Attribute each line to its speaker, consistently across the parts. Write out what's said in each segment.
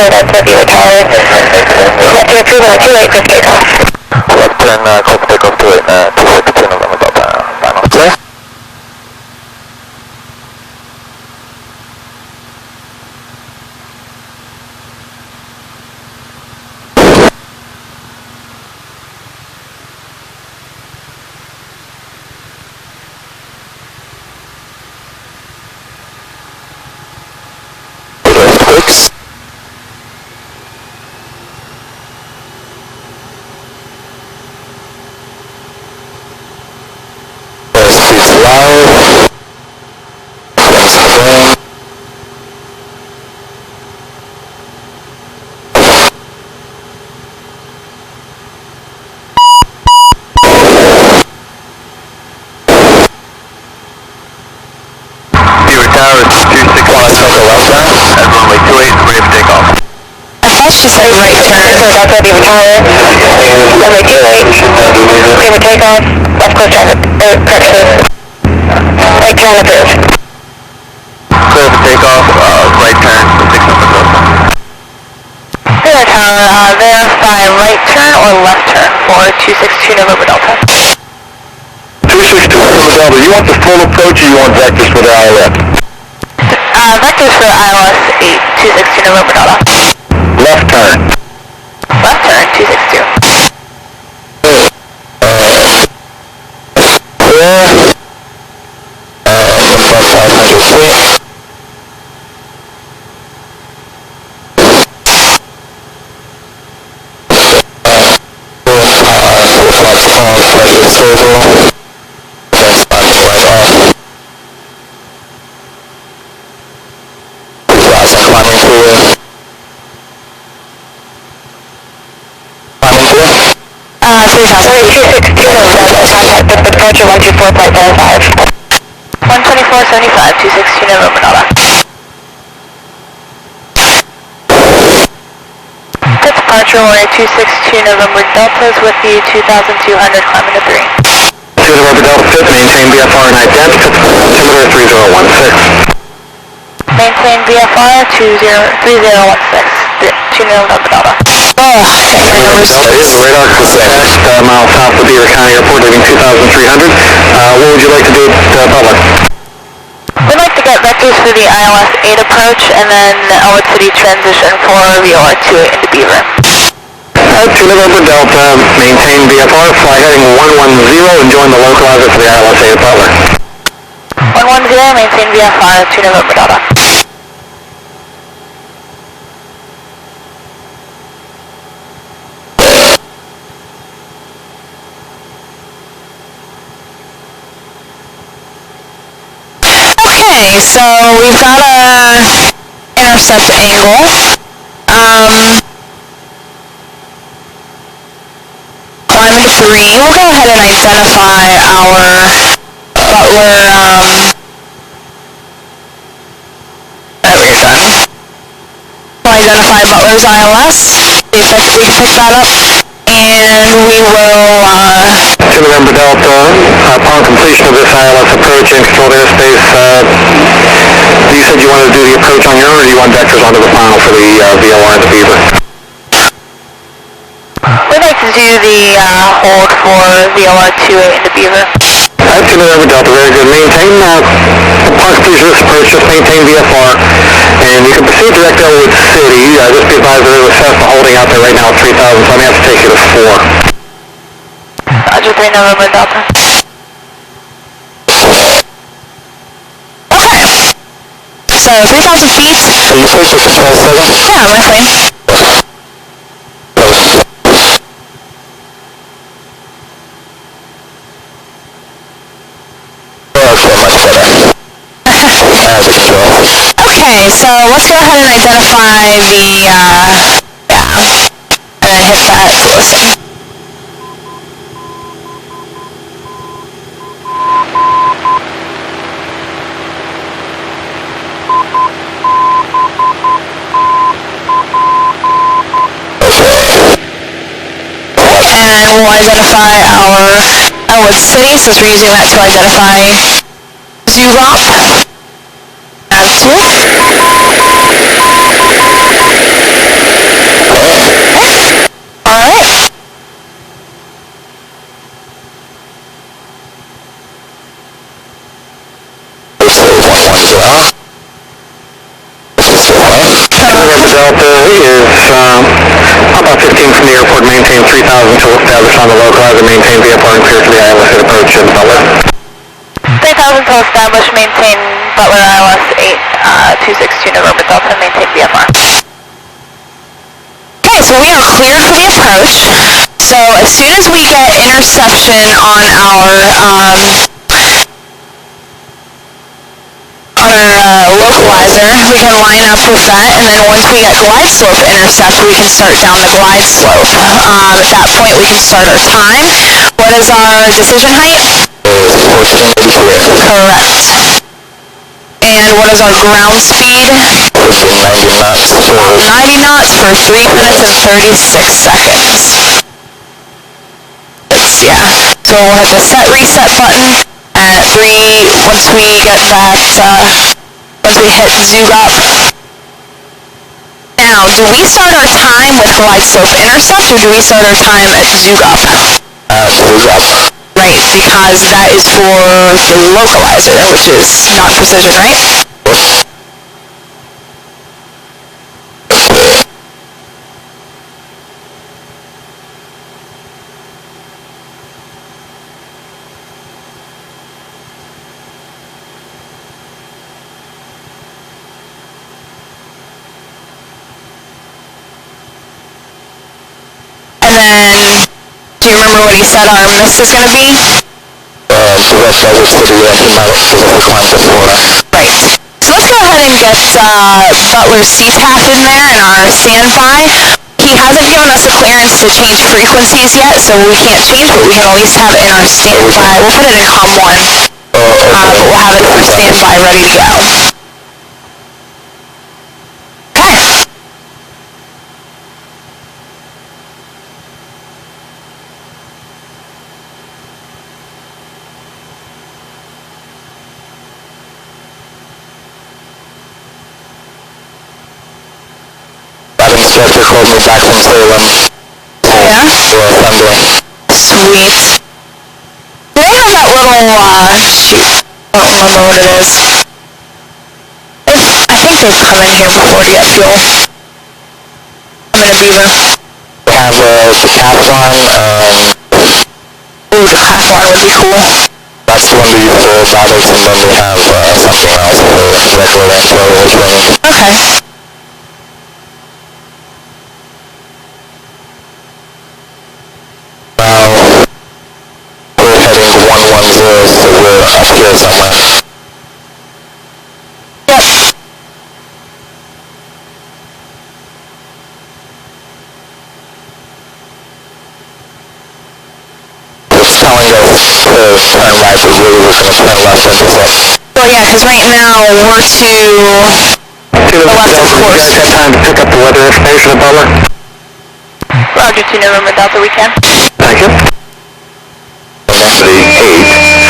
Speaker 1: that's what you retire. Left turn approval at 28 for takeoff.
Speaker 2: Left turn, call for takeoff 262 November Delta, final clear.
Speaker 1: Just say right turn, that's what you retire. Runway 28, clear for takeoff, left close traffic, correction. Right turn approved.
Speaker 2: Clear for takeoff, right turn, 6 November Delta.
Speaker 1: Clear tower, verify right turn or left turn for 262 November Delta.
Speaker 2: 262 November Delta, you want the full approach or you want vectors for the ILS?
Speaker 1: Vectors for ILS 8, 262 November Delta.
Speaker 2: Left turn.
Speaker 1: Left turn, 262. Sorry, 262 contact with departure 124.75. 124.75, 262 November Delta. Departure warning 262 November Delta is with you 2200 climbing to 3.
Speaker 2: 2 November Delta 5, maintain VFR and identity, altimeter 3016.
Speaker 1: Maintain VFR 3016, 2 November Delta.
Speaker 2: That is the radar past mile south of Beaver County Airport, leaving 2,300. What would you like to do at Butler?
Speaker 1: We'd like to get vectors for the ILS 8 approach and then Elwood City transition for VOR 28 into Beaver.
Speaker 2: 2 November Delta, maintain VFR, fly heading 110 and join the localizer for the ILS 8 at Butler.
Speaker 1: 110, maintain VFR, 2 November Delta. Okay, so we've got our intercept angle. Climbing to 3. We'll go ahead and identify our Butler, there we go, done. We'll identify Butler's ILS, see if we can pick that up, and we will,
Speaker 2: 2 November Delta, upon completion of this ILS approach in controlled airspace, you said you wanted to do the approach on your own, or do you want vectors onto the final for the VOR and the Beaver?
Speaker 1: we'd like to do the hold for VOR 28 into Beaver.
Speaker 2: 2 November Delta, very good. Maintain, upon completion of this approach, just maintain VFR, and you can proceed direct to Elwood City. Just be advised that there's a Cessna holding out there right now at 3,000, so I may have to take you to 4.
Speaker 1: Roger, 3 November Delta. Okay. So, 3,000 feet.
Speaker 2: Are you clear for control 7?
Speaker 1: Yeah, we're clean. Okay, so let's go ahead and identify the, and then hit that to listen. And we'll identify our Elwood City, since we're using that to identify Zurop. Absolutely.
Speaker 2: Delta is about 15 from the airport, maintain 3,000 until established on the localizer, maintain VFR and clear for the ILS at approach in Butler.
Speaker 1: 3,000 until established, maintain Butler ILS 8262 November Delta, maintain VFR. Okay, so we are cleared for the approach. So as soon as we get interception on our localizer, we can line up with that, and then once we get glide slope intercept, we can start down the glide slope. At that point, we can start our time. What is our decision height? Correct. And what is our ground speed?
Speaker 2: 90 knots.
Speaker 1: 90 knots for 3 minutes and 36 seconds. Yeah. So we'll hit the set reset button at 3, once we get that, once we hit zoom up. Now, do we start our time with glide slope intercept, or do we start our time at zoom up?
Speaker 2: Zoom up.
Speaker 1: Right, because that is for the localizer, which is not precision, right? And then, do you remember what he said our miss is going to be?
Speaker 2: Direct over city for climb to Florida.
Speaker 1: Right. So let's go ahead and get Butler's CPAP in there in our standby. He hasn't given us a clearance to change frequencies yet, so we can't change, but we can at least have it in our standby. We'll put it in COM 1, but we'll have it in our standby ready to go. Okay.
Speaker 2: Instructor called me back from Salem.
Speaker 1: Oh yeah?
Speaker 2: For assembly.
Speaker 1: Sweet. Do they have that little, shoot, I don't remember what it is. I think they've come in here before to get fuel. I'm in a Beaver.
Speaker 2: We have the Cathlon,
Speaker 1: Ooh, the Cathlon would be cool.
Speaker 2: that's the one we use for robotics, and then we have something else for regular ancillary training.
Speaker 1: Okay.
Speaker 2: We're heading 110, so we're up here somewhere.
Speaker 1: Yep.
Speaker 2: It's telling us to turn right, but really we're going to turn left intercept.
Speaker 1: Well, yeah, because right now we're to the left, of course.
Speaker 2: You guys have time to pick up the weather information at Butler?
Speaker 1: Roger, 2 November Delta, we can.
Speaker 2: Thank you. Velocity 8,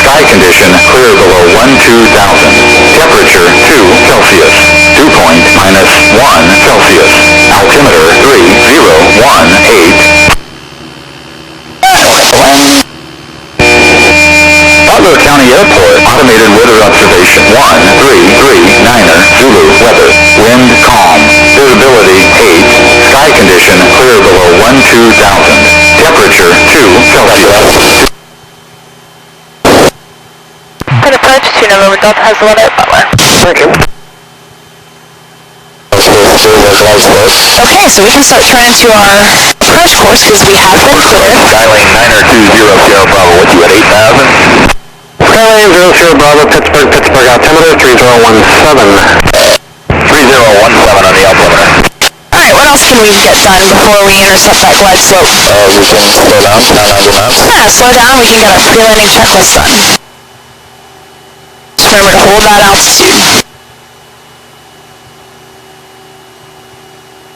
Speaker 2: sky condition clear below 12,000, temperature 2 Celsius, dew point -1 Celsius, altimeter 3018. Butler County Airport, automated weather observation 1339er Zulu weather, wind calm, visibility 8, sky condition clear below 12,000, temperature 2 Celsius.
Speaker 1: Good approach, 2 November Delta has the weather at Butler.
Speaker 2: Thank you.
Speaker 1: Okay, so we can start turning to our approach course because we have been cleared.
Speaker 2: Skylane 920 Sierra Bravo, what you at 8,000? Skylane 00 Bravo, Pittsburgh, altimeter 3017. 3017 on the altimeter.
Speaker 1: Alright, what else can we get done before we intercept that glide slope?
Speaker 2: We can slow down, 990 knots.
Speaker 1: Yeah, slow down, we can get our pre-landing checklist done. Just remember to hold that altitude.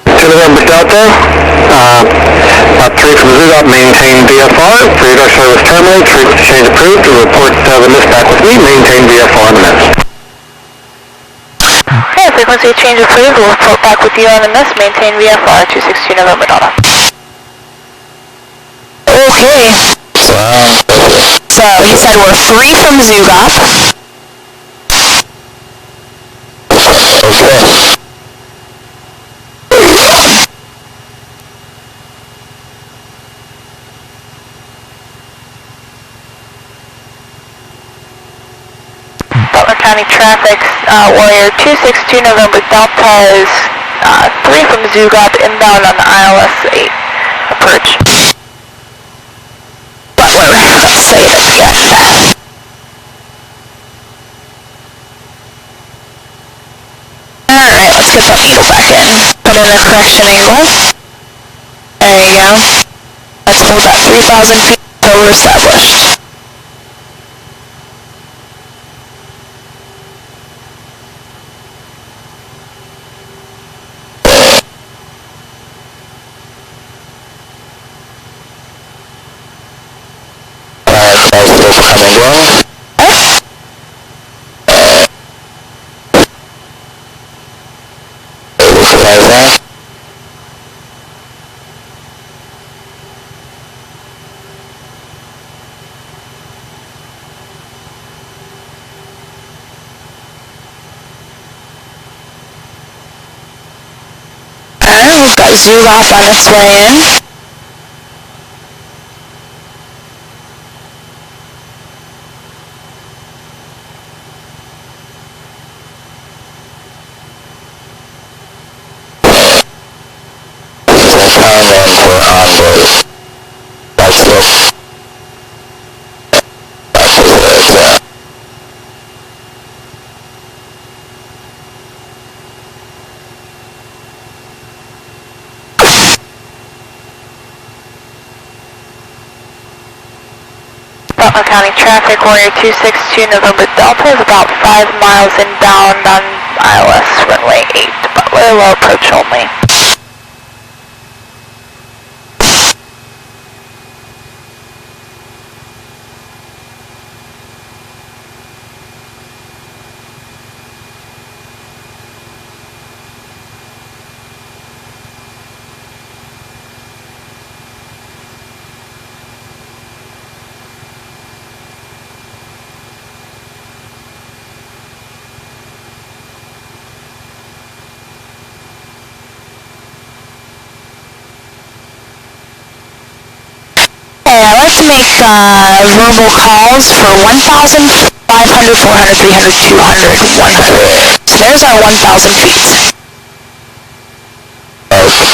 Speaker 2: 2 November Delta, about 3 from Zoodoc, maintain VFR, radar service terminates, frequency change approved, report the miss back with me, maintain VFR on the miss.
Speaker 1: Okay, frequency change approved, we'll report back with you on the miss, maintain VFR, 262 November Delta. Okay. So he said we're 3 from Zoodoc. County traffic, Warrior 262 November Delta is 3 from Zugab inbound on the ILS 8 approach. Butler, let's say it again. Alright, let's get that needle back in. Put in a correction angle. There you go. Let's hold that 3,000 feet until we're established. We've got Zugab on its way in. Butler County traffic, Warrior 262 November Delta is about 5 miles inbound on ILS runway 8 to Butler, low approach only. Let's make verbal calls for 1,000, 500, 400, 300, 200, 100. So there's our 1,000 feet.
Speaker 2: Okay.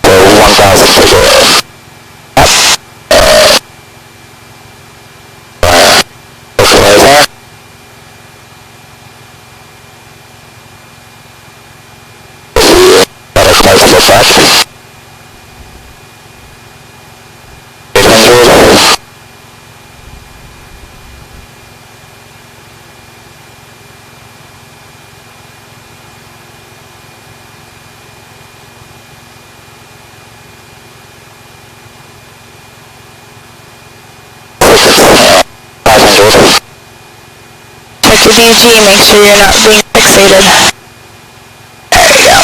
Speaker 2: So 1,000 feet away.
Speaker 1: Check your DG, make sure you're not being fixated. There you go.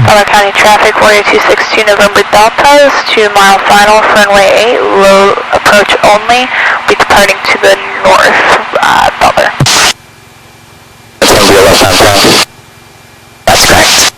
Speaker 1: Butler County traffic, Warrior 262 November Delta is 2 mile final, runway 8, low approach only. We'll be departing to the north, Butler.
Speaker 2: It's going to be a left-hand turn.
Speaker 1: That's correct.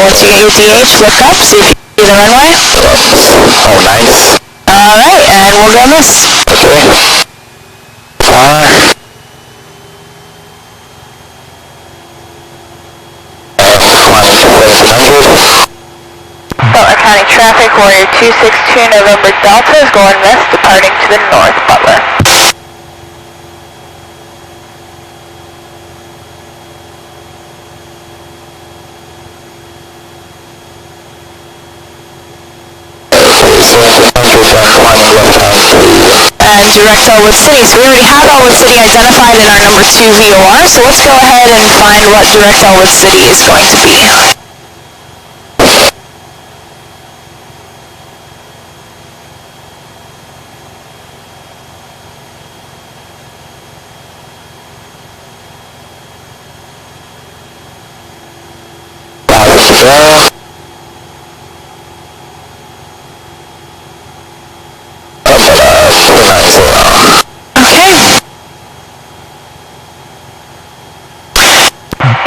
Speaker 1: Once you get your DH, look up, see if you see the runway.
Speaker 2: Oh, nice.
Speaker 1: Alright, and we'll go miss.
Speaker 2: Okay.
Speaker 1: Butler County traffic, Warrior 262 November Delta is going west, departing to the north, Butler. and direct Elwood City. So we already have Elwood City identified in our number 2 VOR, so let's go ahead and find what direct Elwood City is going to be.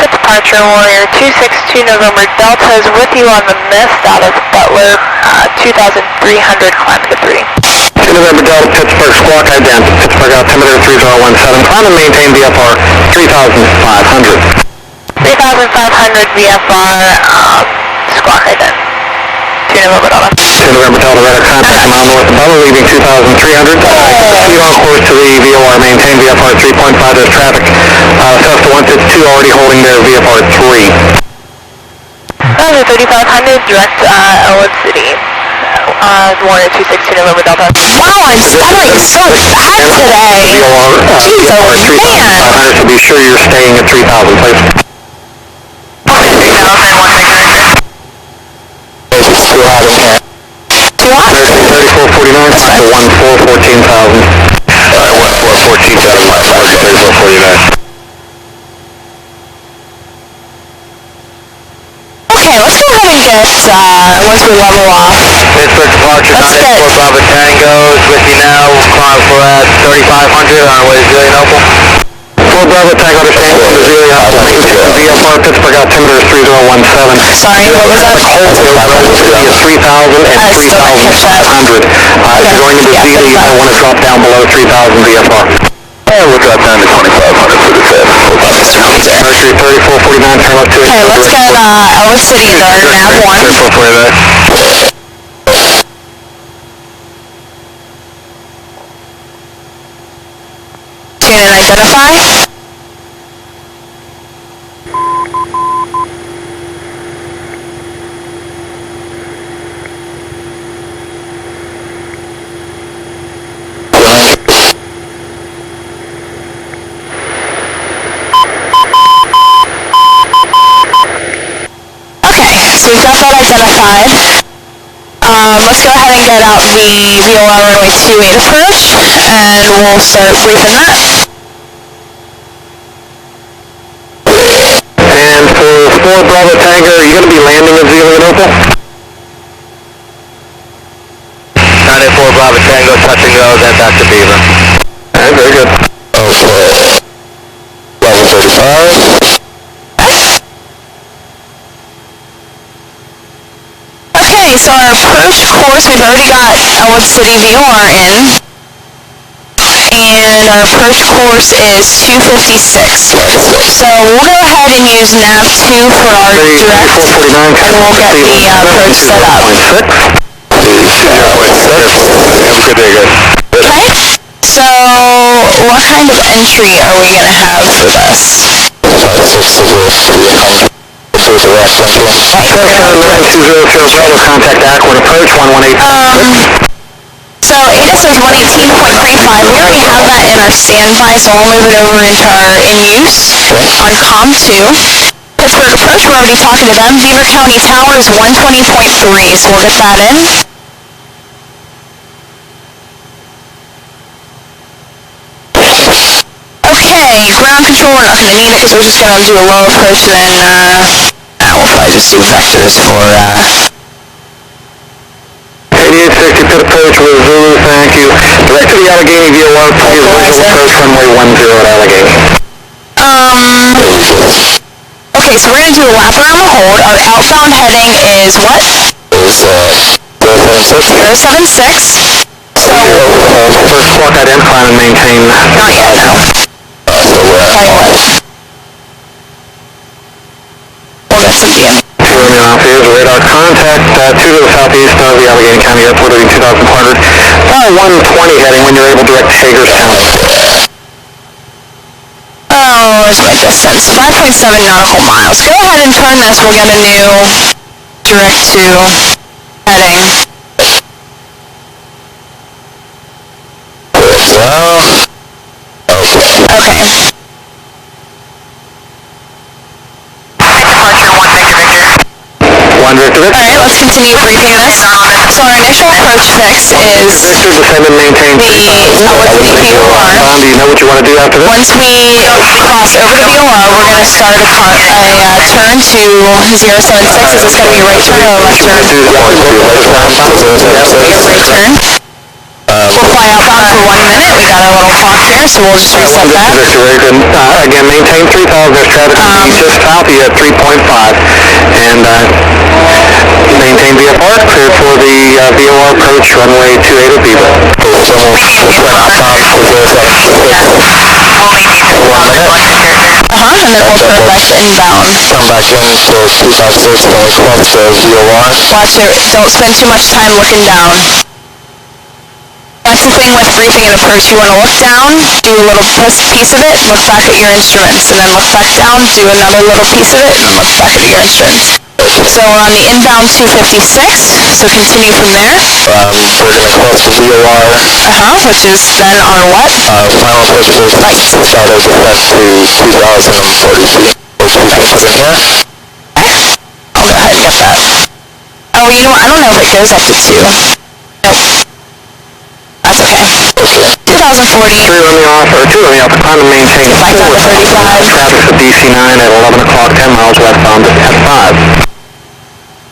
Speaker 3: Departure Warrior 262 November Delta is with you on the mist out of Butler, 2,300, climb to 3.
Speaker 2: 2 November Delta, Pittsburgh, squawk ident. Pittsburgh altimeter 3017, climb and maintain VFR 3,500.
Speaker 3: 3,500 VFR, squawk ident. 2 November Delta.
Speaker 2: 2 November Delta, radar contact mile north of Butler, leaving 2,300. Proceed on course to the VOR, maintain VFR 3.5, there's traffic. Cessna 152 already holding their VFR 3.
Speaker 3: Roger, 3,500, direct Elwood City. Warrior 262 November Delta.
Speaker 1: Wow, I'm stuttering so bad today.
Speaker 2: VOR,
Speaker 1: Jeez,
Speaker 2: VFR 3,500, so be sure you're staying at 3,000, please.
Speaker 3: Okay, 3,000, 1 megahertz.
Speaker 2: It's too hot in here.
Speaker 1: Too hot?
Speaker 2: 3449, to 14,000. Alright, 14,000, my 3449.
Speaker 1: Okay, let's go ahead and get, once we level off,
Speaker 2: Pittsburgh departure,
Speaker 1: let's get...
Speaker 2: 94 Bravo Tango is with you now. Climb for 3,500 on our way to Zillionople. 4 Bravo Tango, understand from the Zillionople. VFR Pittsburgh altimeter is 3017.
Speaker 1: Sorry, what was that?
Speaker 2: Wholesale Bravo City is 3,000 and 3,500. If you're going into Zilla, you might want to drop down below 3,000 VFR. We'll drop down to 2,500 for the test. Mercury 3449, turn left to
Speaker 1: Okay, let's get Elwood City in our nav 1.
Speaker 2: 3449.
Speaker 1: Tune and identify. So we've got that identified. Let's go ahead and get out the VOR runway 28 approach, and we'll start briefing that.
Speaker 2: And for 4 Bravo Tango, are you going to be landing at Zillionople? 94 Bravo Tango, touch and go, then Dr. Beaver. Alright, very good. Okay. Level 35.
Speaker 1: Okay, so our approach course, we've already got Elwood City VOR in, and our approach course is 256. So we'll go ahead and use nav 2 for our direct, and we'll get the approach set up.
Speaker 2: 0.6. Have a good day, guys.
Speaker 1: Okay, so what kind of entry are we going to have for this?
Speaker 2: Contact Aquin approach 118.
Speaker 1: So ADIS is 118.35. We already have that in our standby, so we'll move it over into our in-use on COM2. Pittsburgh approach, we're already talking to them. Beaver County Tower is 120.3, so we'll get that in. Okay, ground control, we're not going to need it because we're just going to do a low approach, and then we'll probably just do vectors for
Speaker 2: 8860 pit approach with Zulu, thank you. Direct to the Allegheny VOR, please visual approach runway 10 at Allegheny.
Speaker 1: Okay, so we're going to do a lap around the hold. Our outbound heading is what?
Speaker 2: Is
Speaker 1: 076. So,
Speaker 2: first squawk ident, climb and maintain.
Speaker 1: not yet, no. Tell you what. We'll get some DM.
Speaker 2: Radar contact to the southeast of the Allegheny County Airport at 2,400. 120 heading when you're able direct to Hagerstown.
Speaker 1: Oh, where's my distance? 5.7 nautical miles. Go ahead and turn this. We'll get a new direct to heading. Okay.
Speaker 2: One Victor Victor.
Speaker 1: Alright, let's continue briefing this. So our initial approach fix is
Speaker 2: Victor, descend and maintain
Speaker 1: the outward to the VOR.
Speaker 2: Do you know what you want to do after this?
Speaker 1: Once we cross over the VOR, we're going to start a turn to 076. Is this going to be right turn or left turn? Right turn. We'll fly outbound for 1 minute. We got our little clock here, so we'll just reset that.
Speaker 2: Victor, very good. Again, maintain 3,000. There's traffic just south of you at 3.5. And maintain VFR. Cleared for the VOR approach, runway 28 at Beaver.
Speaker 1: And then we'll turn back to inbound.
Speaker 2: Come back in for 256, going close to VOR.
Speaker 1: Watch it. Don't spend too much time looking down. That's the thing with briefing and approach. You want to look down, do a little piece of it, look back at your instruments, and then look back down, do another little piece of it, and then look back at your instruments. So we're on the inbound 256, so continue from there.
Speaker 2: We're going to close to VOR.
Speaker 1: Which is then our what?
Speaker 2: Final approach is right. Shadows effect to 2,040 feet.
Speaker 1: I'll go ahead and get that. Oh, you know what? I don't know if it goes up to 2. Nope. That's okay. 2040.
Speaker 2: 3 on the off, or 2 on the off. Climb and maintain 4. Traffic at DC 9 at 11 o'clock, 10 miles westbound at 5.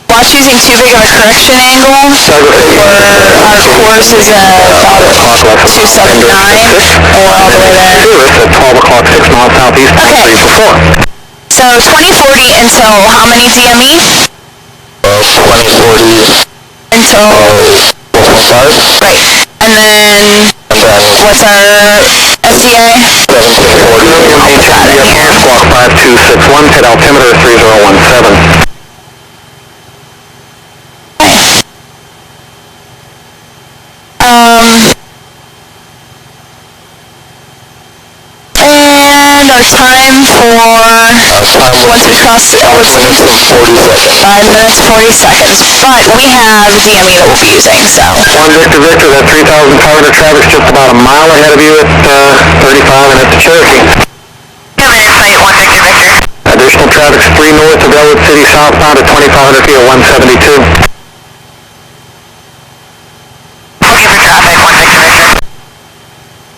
Speaker 1: Watch using too big of a correction angle. Our course is about 279, and we're all the way there.
Speaker 2: At 12 o'clock, 6 miles southeast, 3 for 4.
Speaker 1: So 2040 until how many DME?
Speaker 2: 2040
Speaker 1: until
Speaker 2: 4.5.
Speaker 1: Right. And then what's our SCA?
Speaker 2: 740.
Speaker 1: Got it here.
Speaker 2: Squawk 5261, pit altimeter 3017. And our time for once we cross over 5 minutes 40 seconds. But we have DME that we'll be using, so. 1 Victor Victor, that 3,000 target traffic's just about a mile ahead of you at 35 and at the Cherokee.
Speaker 3: 2 minutes flight, 1 Victor Victor.
Speaker 2: Additional traffic's 3 north of Elwood City southbound at 2,500 feet at 172.
Speaker 3: Looking for traffic, 1 Victor Victor.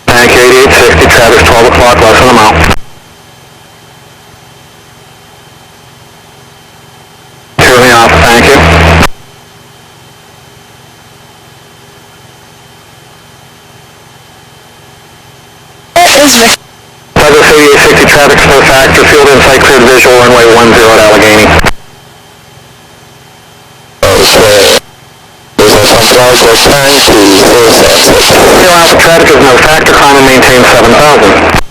Speaker 2: Thank you, 8860, traffic's 12 o'clock, less than a mile. Turning off, thank you.
Speaker 1: Is
Speaker 2: Douglas 8860, traffic snow factor, field insight cleared visual, runway 10 at Allegheny. Clear Alpha traffic is no factor, climb and maintain 7,000.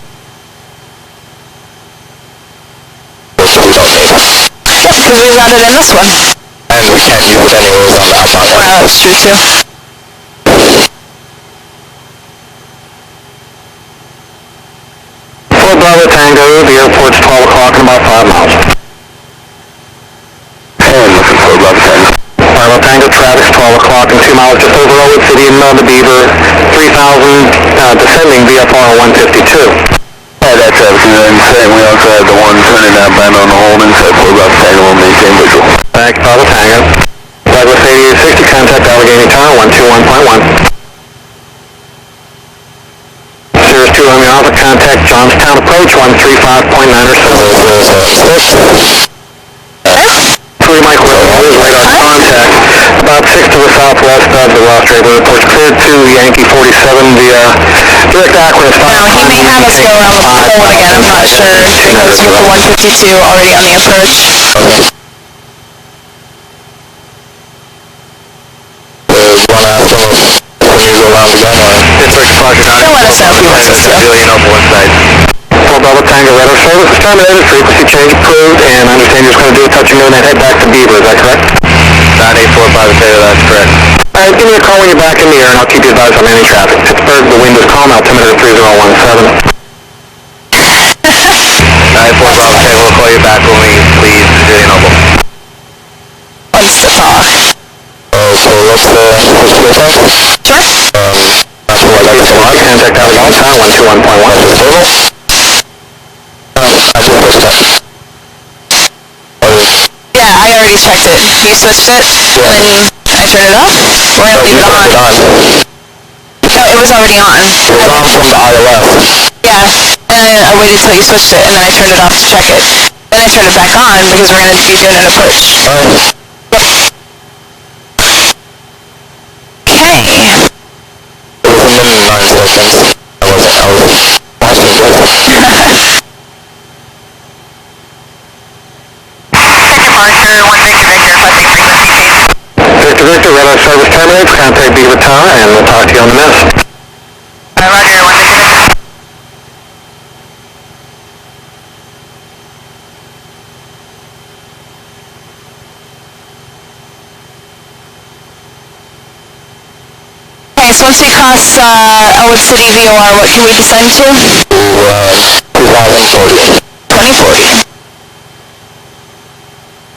Speaker 1: because we got it in this one.
Speaker 2: And we can't use it anywhere on the outbound.
Speaker 1: That's true too.
Speaker 2: Fort Bravo Tango, the airport's 12 o'clock in about 5 miles. And looking for Bravo Tango. Bravo Tango, traffic's 12 o'clock and 2 miles just over Elwood City and the Beaver, 3,000, descending VFR 152. That's everything. Same. We also have the one turning that band on the holding, so Fort Bravo Tango will maintain visual. Thanks, Bravo Tango. Douglas 8860, contact Allegheny Tower, 121.1. Cirrus 2 on the Alpha, contact Johnstown Approach, 135.9 or so. 3 Mike Williams, radar contact, about 6 to the southwest of the Ross Draper Airport, cleared to Yankee 47 via direct Akron.
Speaker 1: Now, he may have us go around the pole again, I'm not sure, because with the 152 already on the approach.
Speaker 2: Pittsburgh departure
Speaker 1: He'll let us know if he wants us to.
Speaker 2: Fort Bravo Tango radar service is terminated, frequency change approved, and I understand you're just going to do a touch and go and then head back to Beaver, is that correct? 9845 Tango, that's correct. Alright, give me a call when you're back in the air and I'll keep you advised on any traffic. Pittsburgh, the wind is calm, altimeter 3017. 94 Bravo Tango, we'll call you back when we leave Julian-Noble.
Speaker 1: Wants to talk.
Speaker 2: So let's go
Speaker 1: Sure.
Speaker 2: contact Allegheny Tower, 121.1 total.
Speaker 1: checked it. You switched it, and then I turned it off. We're gonna leave it on. No, it was already on.
Speaker 2: It was on from the ILS.
Speaker 1: Yeah, and I waited till you switched it, and then I turned it off to check it. Then I turned it back on because we're gonna be doing an approach. Okay.
Speaker 2: It was a minute and 9 seconds. I was watching it.
Speaker 3: Departure, 1 Victor Victor, requesting frequency change.
Speaker 2: Victor Victor, radar service terminates. Contact Beaver Tower, and we'll talk to you on the mist.
Speaker 3: Roger, 1 Victor Victor.
Speaker 1: Okay, so once we cross Elwood City VOR, what can we descend to?
Speaker 2: 2040.
Speaker 1: 2040.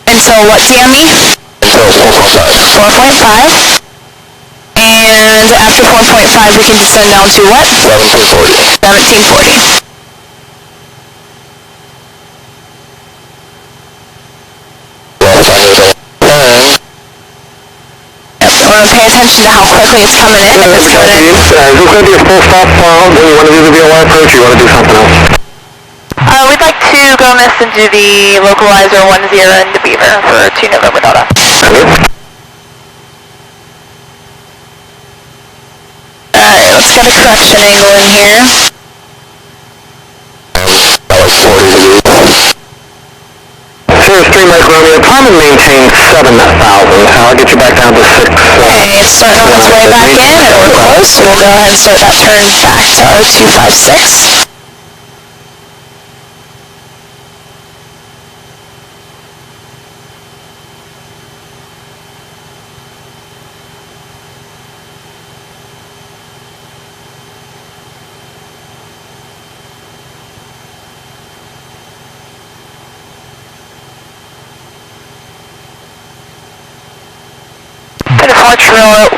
Speaker 1: Until what DME?
Speaker 2: Until 4.5.
Speaker 1: 4.5. And after 4.5 we can descend down to what?
Speaker 2: 1740.
Speaker 1: 1740.
Speaker 2: Well, time is on.
Speaker 1: Yep, I want to pay attention to how quickly it's coming in. If it's coming in.
Speaker 2: Is this going to be a full stop do you want to do the VOR approach, or you want to do something else?
Speaker 3: We'd like to go mist and do the localizer 10 into Beaver for 2 November Delta.
Speaker 1: Alright, let's get a correction angle in here.
Speaker 2: That was 40 degrees. Sirius 3 Mike Romeo, time and maintain 7,000. I'll get you back down to 6.
Speaker 1: Okay, it's starting on its way back in, and we're close. We'll go ahead and start that turn back to R256.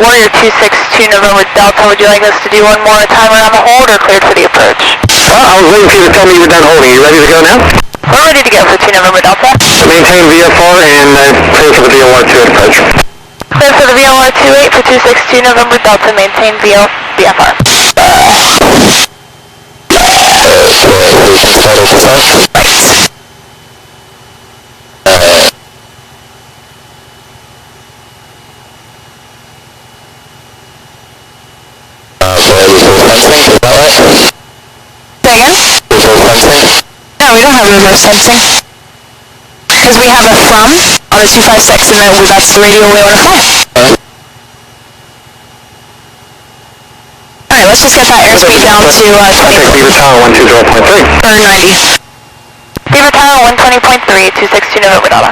Speaker 3: Warrior 262 November Delta, would you like us to do one more time around the hold or cleared for the approach?
Speaker 2: Well, I was waiting for you to tell me you were done holding. You ready to go now?
Speaker 3: We're ready to go for 2 November Delta.
Speaker 2: Maintain VFR and clear for the VOR 2 approach.
Speaker 3: Clear for the VOR 28 for 262 November Delta, maintain VFR.
Speaker 1: No, we don't have reverse sensing. Because we have a from on the 256, and then that's the radio we want to fly. Alright, let's just get that airspeed down to 20.
Speaker 2: Beaver Tower 120.3.
Speaker 1: Or 90.
Speaker 3: Beaver Tower 120.3, 262 November Delta.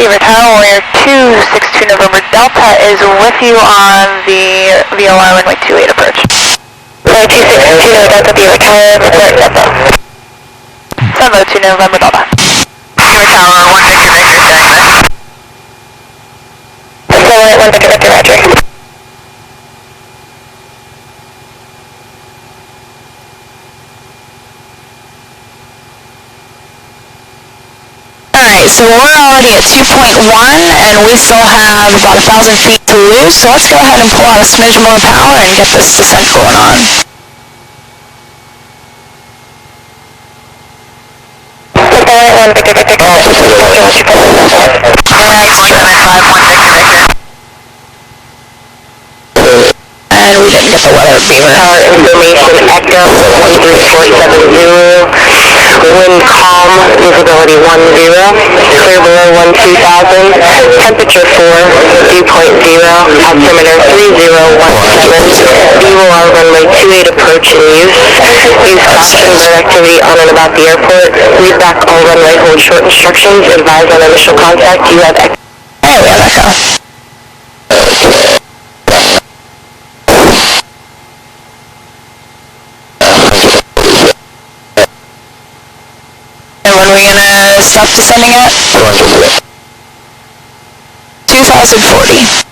Speaker 3: Beaver Tower, Warrior 262 November Delta is with you on the VOR runway 28 approach. Runway 262 Delta, Beaver Tower, report Delta. 702 November Delta. Beaver Tower, 1 Victor Victor, setting this. 1 Victor Victor, roger.
Speaker 1: Alright, so we're already at 2.1, and we still have about 1,000 feet to lose, so let's go ahead and pull out a smidge more power and get this descent going on. And we didn't get the weather beaver.
Speaker 3: Tower information, Echo 13470, wind calm, visibility 10, clear below 12,000, temperature 4, dew point 0, altimeter 3017, VOR runway 28 approach in use, use caution bird activity on and about the airport, read back all runway hold short instructions, advise on initial contact, you have Echo.
Speaker 1: Hey, we have Echo. And when are we gonna stop descending at? 2040.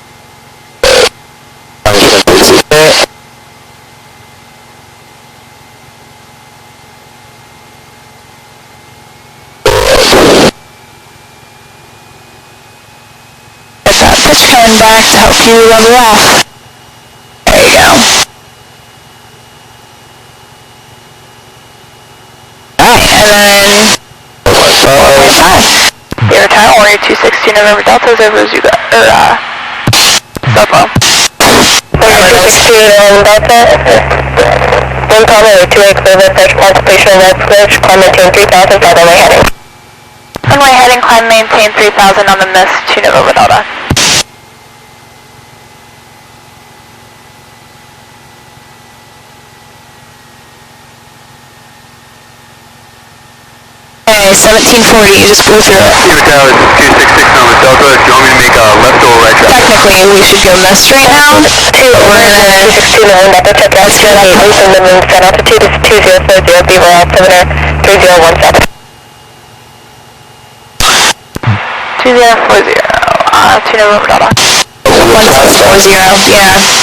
Speaker 1: pitch coming back to help you level off. There you go. Alright, and then...
Speaker 3: Your time, Warrior 262 November Delta is over as you got, cell phone. Warrior 262 Delta, wind calm over 28 clear approach, contemplation of approach, climb maintain 3000, by runway heading. Runway heading, climb maintain 3000 on the mist, 2 November Delta.
Speaker 1: Okay, 1740, just blew through it.
Speaker 2: Your tower is 266 November Delta. Do you want me to make a left or right traffic?
Speaker 1: Technically, we should go mist right now. We're gonna...
Speaker 3: 262 November Delta, check out, set altitude is 2040, Beaver altimeter 3017. 2040, 2 November Delta.
Speaker 1: 1640, yeah.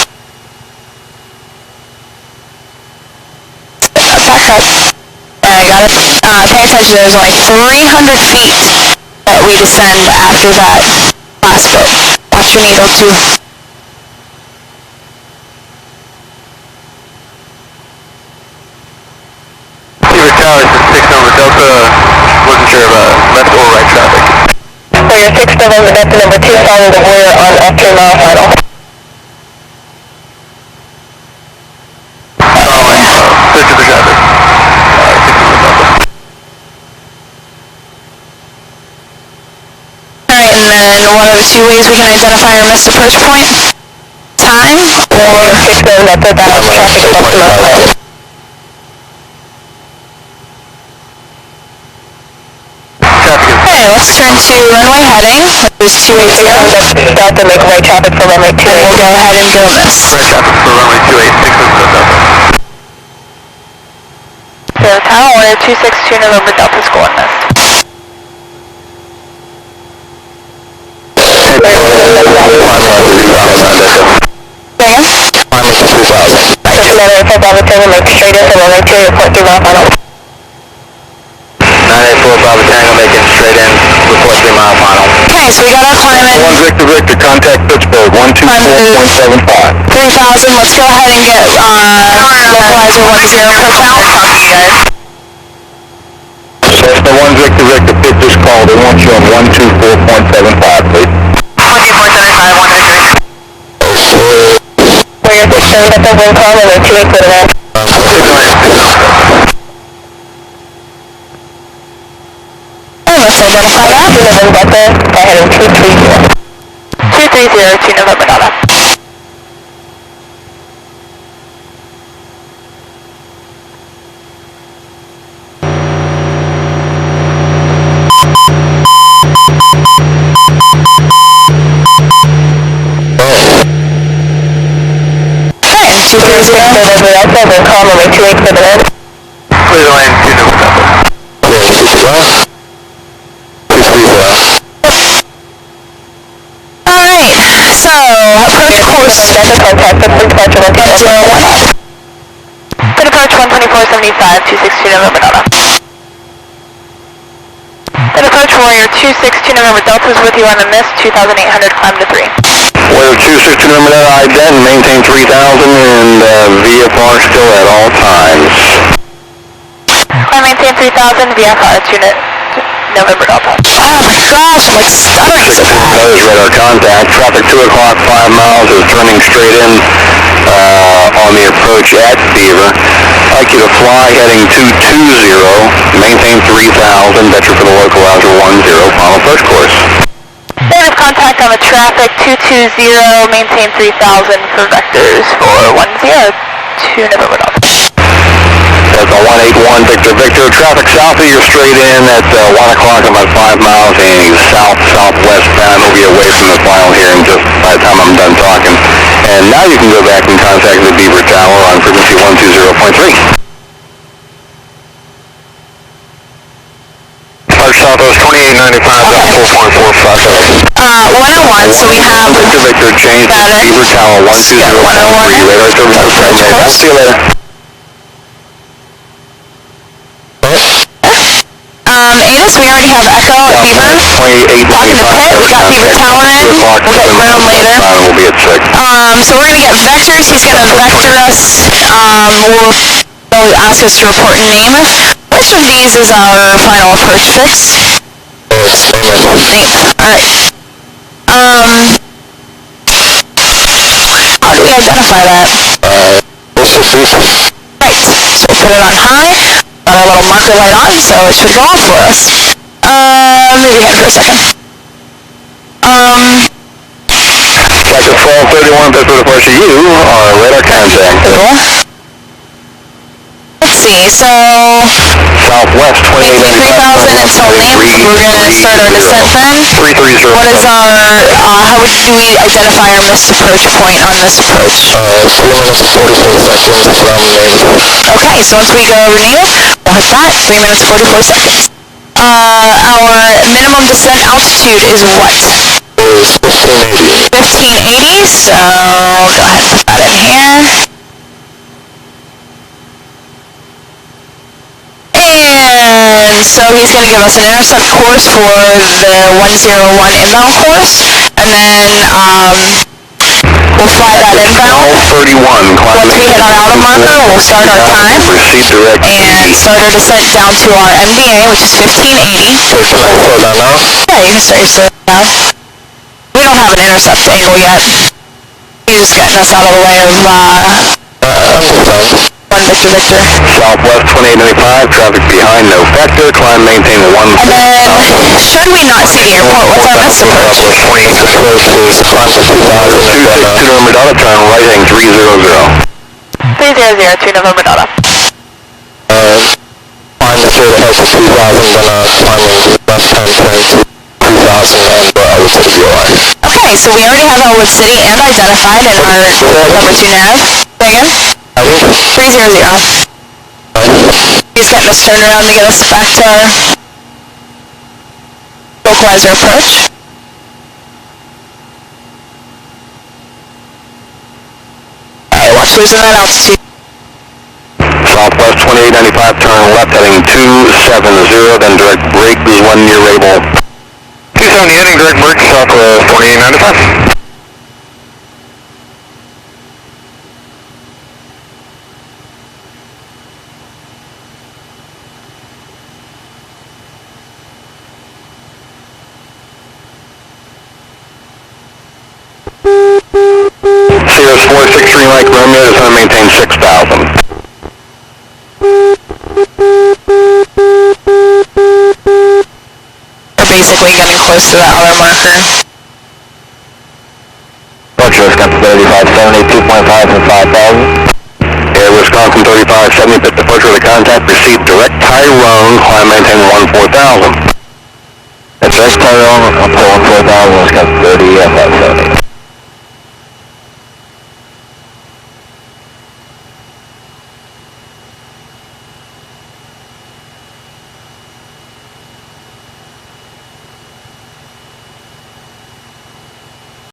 Speaker 1: Back up. I got it. Pay attention, there's only 300 feet that we descend after that last bit. Watch your needle too.
Speaker 2: Your tower is 6 November Delta. Wasn't sure of left or right traffic.
Speaker 3: Warrior 6 November Delta number 2, following the Warrior on F3 mile final.
Speaker 2: Search of the traffic. 6 November Delta.
Speaker 1: Alright, and then one of the two ways we can identify our missed approach point. Time, or...
Speaker 3: 6 November Delta, balance traffic is up to mile final.
Speaker 1: Okay, let's turn to runway heading, which is 280.
Speaker 3: Delta, make right traffic for runway 28.
Speaker 1: And we'll go ahead and go mist.
Speaker 2: Right traffic for runway 28, 6 November Delta.
Speaker 3: So, tower Warrior 262 November Delta is going mist.
Speaker 1: Again?
Speaker 3: Just another for Bravo 10, make straight in for runway 2, report through mile final.
Speaker 2: 984 Bravo Tango, making straight in, report 3 mile final.
Speaker 1: Okay, so we got our climate.
Speaker 2: 1 Victor, contact Pittsburgh, 124.75.
Speaker 1: 3000, let's go ahead and get, localizer 10 approach out.
Speaker 2: Cessna 1 Victor, Pitt just called, they want you on 124.75, please.
Speaker 3: 124.75, 1 Victor. Warrior 6 November Delta, wind calm over 28 clear to
Speaker 1: Let's identify that.
Speaker 3: 2 November Delta, by heading 230. 230, 2 November Delta.
Speaker 1: Okay, 230.
Speaker 3: November Delta, wind calm over 28 clear to land.
Speaker 2: Clear to land, 2 November Delta.
Speaker 1: Alright, so, approach course.
Speaker 3: Delta, contact Pittsburgh, departure location.
Speaker 1: 1018.
Speaker 3: Good approach 124.75, 262 November Delta. Good approach Warrior 262 November Delta is with you on the mist, 2800, climb to 3.
Speaker 2: Warrior 262 November Delta, ident, maintain 3000 and VFR still at all times.
Speaker 3: Climb maintain 3000, VFR 2 November Delta.
Speaker 1: Oh my gosh, I'm like stuttering so bad.
Speaker 2: That is radar contact. Traffic 2 o'clock, 5 miles is turning straight in on the approach at Beaver. I'd like you to fly heading 220, maintain 3000, vector for the localizer 10, final approach course.
Speaker 3: Status contact on the traffic 220, maintain 3000 for vectors for 10, 2 November Delta.
Speaker 2: That's a 181 Victor. Traffic south of you straight in at 1 o'clock, about 5 miles, and south-southwest bound. We'll be away from the final here in just by the time I'm done talking. And now you can go back and contact the Beaver Tower on frequency 120.3. Arch Southwest 2895,
Speaker 1: Okay.
Speaker 2: 4.457.
Speaker 1: 101, so we have...
Speaker 2: Victor, change to Beaver Tower 120.3. Radar service. See you later.
Speaker 1: 8 we already have Echo at Beaver. Talking to Pitt, we got Beaver Tower in. We'll get ground later.
Speaker 2: We'll be at 6.
Speaker 1: So we're gonna get vectors. He's gonna vector us. We'll ask us to report and name. Which of these is our final approach fix? Alright. How do we identify that? Right. So we'll put it on high. Got our little marker light on, so it should go off for us. Maybe hang for a second.
Speaker 2: Sector 1231, Pittsburgh departure, you are radar contact.
Speaker 1: Cool. Let's see, so...
Speaker 2: Southwest 2895.
Speaker 1: 3000 until LAMP. We're going to start our descent then.
Speaker 2: 330.
Speaker 1: What is our... how do we identify our missed approach point on this approach?
Speaker 2: 3 minutes and 44 seconds from name.
Speaker 1: Okay, so once we go name it, we'll hit that. 3 minutes and 44 seconds. Our minimum descent altitude is what?
Speaker 2: Is 1580.
Speaker 1: 1580, so go ahead and put that in here. And so he's going to give us an intercept course for the 101 inbound course, and then we'll fly that inbound.
Speaker 2: 1231.
Speaker 1: Once we hit our outer marker, we'll start our time
Speaker 2: Proceed direct.
Speaker 1: and start our descent down to our MDA, which is 1580.
Speaker 2: So should I slow down now?
Speaker 1: Yeah, you can start your slow down. We don't have an intercept angle yet. He's just getting us out of the way of one Victor.
Speaker 2: Southwest 2895, traffic behind, no vector, climb, maintain 1.
Speaker 1: And then, should we not see the airport, what's our best approach?
Speaker 2: Southwest 2896, climb to 2,000, 262 November Delta, turn right heading 300.
Speaker 3: 300, 2 November Delta.
Speaker 2: Climb to straight ahead to 2,000, then climbing left hand turn to 2,000 and Elwood City VOI.
Speaker 1: Okay, so we already have Elwood City and identified in our number 2 nav. Say again? 300. He's getting us turned around to get us back to our localizer approach. Alright, watch losing that altitude.
Speaker 2: Southwest 2895, turn left heading 270, then direct brake is 1 near Rabel. 270 heading direct brake, Southwest 2895. Sierra 463 Mike Romeo is going to maintain 6,000.
Speaker 1: We're basically getting close to that other marker.
Speaker 2: Roger, Wisconsin 3570, 2.5 and 5,000. Air Wisconsin 3570, pit departure with a contact, receive direct Tyrone, climb maintain 14,000. That's direct Tyrone, up to 14,000, Wisconsin 30, 570.